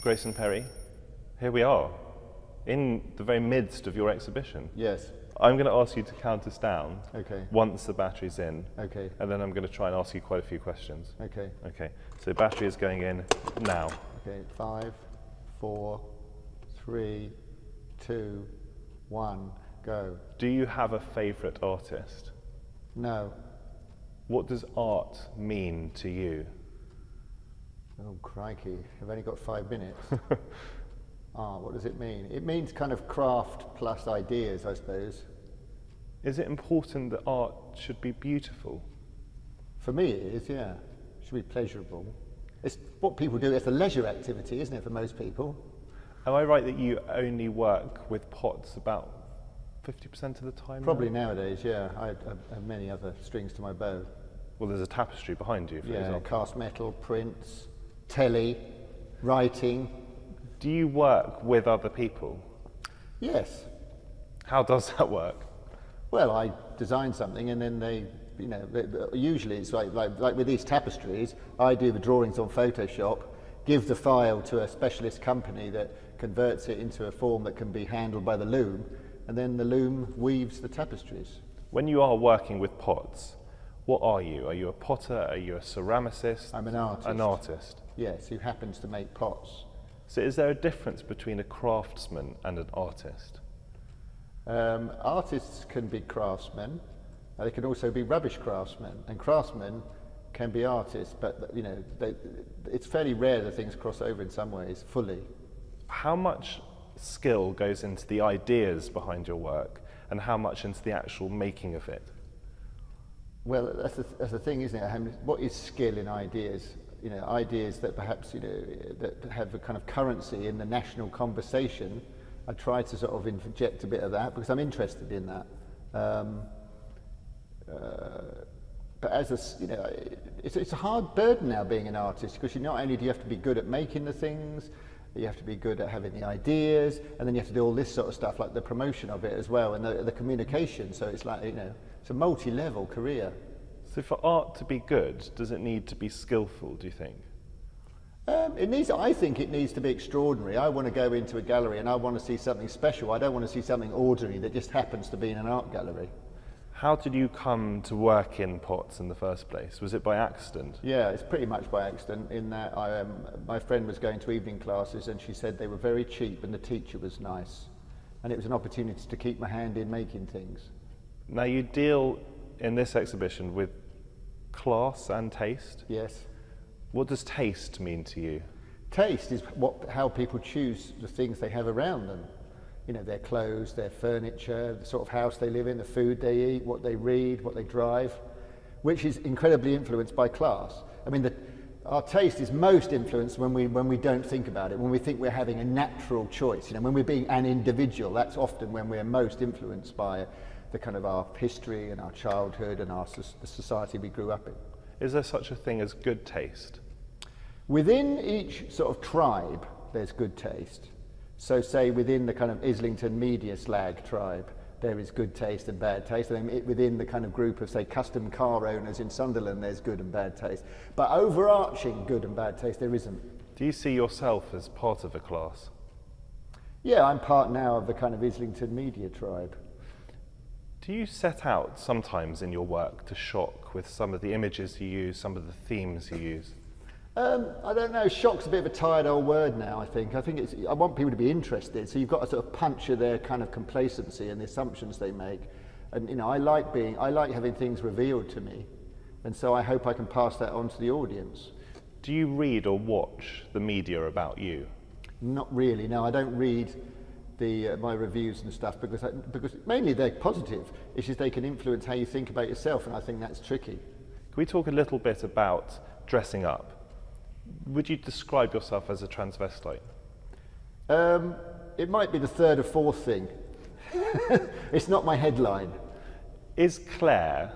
Grayson Perry, here we are, in the very midst of your exhibition. Yes. I'm going to ask you to count us down once the battery's in, and then I'm going to try and ask you quite a few questions. Okay. So the battery is going in now. Okay, 5, 4, 3, 2, 1, go. Do you have a favourite artist? No. What does art mean to you? Oh, crikey, I've only got 5 minutes. What does it mean? It means kind of craft plus ideas, I suppose. Is it important that art should be beautiful? For me it is, yeah. It should be pleasurable. It's what people do, it's a leisure activity, isn't it, for most people? Am I right that you only work with pots about 50% of the time? Probably nowadays, yeah. I have many other strings to my bow. Well, there's a tapestry behind you, for example. Cast metal, prints, telly, writing. Do you work with other people? Yes. How does that work? Well, I design something and then they, usually it's like with these tapestries, I do the drawings on Photoshop, give the file to a specialist company that converts it into a form that can be handled by the loom, and then the loom weaves the tapestries. When you are working with pots, what are you? Are you a potter? Are you a ceramicist? I'm an artist. An artist? Yes, who happens to make pots. So is there a difference between a craftsman and an artist? Artists can be craftsmen, they can also be rubbish craftsmen, and craftsmen can be artists, but it's fairly rare that things cross over in some ways, fully. How much skill goes into the ideas behind your work, and how much into the actual making of it? Well, that's the thing, isn't it? What is skill in ideas? Ideas that perhaps, that have a kind of currency in the national conversation. I try to sort of inject a bit of that because I'm interested in that. But as it's a hard burden now being an artist, because not only do you have to be good at making the things, you have to be good at having the ideas, and then you have to do all this sort of stuff like the promotion of it as well, and the communication. So it's like, it's a multi-level career. So for art to be good, does it need to be skillful, do you think? I think it needs to be extraordinary. I want to go into a gallery and I want to see something special. I don't want to see something ordinary that just happens to be in an art gallery. How did you come to work in pots in the first place? Was it by accident? Yeah, it's pretty much by accident in that my friend was going to evening classes and she said they were very cheap and the teacher was nice. And it was an opportunity to keep my hand in making things. Now you deal in this exhibition with class and taste? Yes. What does taste mean to you? Taste is how people choose the things they have around them. Their clothes, their furniture, the sort of house they live in, the food they eat, what they read, what they drive, which is incredibly influenced by class. I mean, our taste is most influenced when we don't think about it, when we think we're having a natural choice. When we're being an individual, that's often when we're most influenced by the kind of our history and our childhood and the society we grew up in. Is there such a thing as good taste? Within each sort of tribe, there's good taste. So say within the kind of Islington media slag tribe, there is good taste and bad taste. And then within the kind of group of, say, custom car owners in Sunderland, there's good and bad taste. But overarching good and bad taste, there isn't. Do you see yourself as part of a class? Yeah, I'm part now of the kind of Islington media tribe. Do you set out sometimes in your work to shock with some of the images you use, some of the themes you use? I don't know, shock's a bit of a tired old word now, I think. I want people to be interested, so you've got to sort of puncture their kind of complacency and the assumptions they make. And I like having things revealed to me, and so I hope I can pass that on to the audience. Do you read or watch the media about you? Not really, no, I don't read my reviews and stuff because mainly they're positive. It's just they can influence how you think about yourself, and I think that's tricky. Can we talk a little bit about dressing up? Would you describe yourself as a transvestite? It might be the third or fourth thing. It's not my headline. Is Claire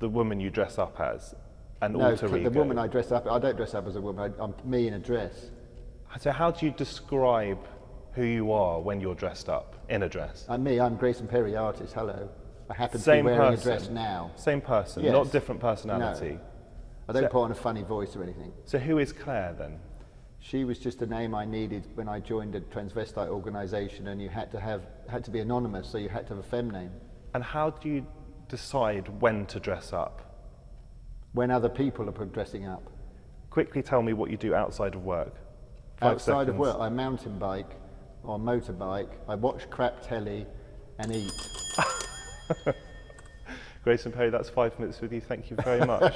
the woman you dress up as an alter ego? No, the woman I dress up, I don't dress up as a woman, I'm me in a dress. So how do you describe who you are when you're dressed up in a dress? I'm Grayson Perry, artist, hello. I happen to be wearing a dress now. Same person, yes. Not different personality? No. I don't put on a funny voice or anything. So who is Claire then? She was just a name I needed when I joined a transvestite organisation, and you had to be anonymous, so you had to have a femme name. And how do you decide when to dress up? When other people are dressing up. Quickly tell me what you do outside of work. 5 Outside seconds. of work, I mountain bike or motorbike, I watch crap telly and eat. Grayson Perry, that's 5 minutes with you. Thank you very much.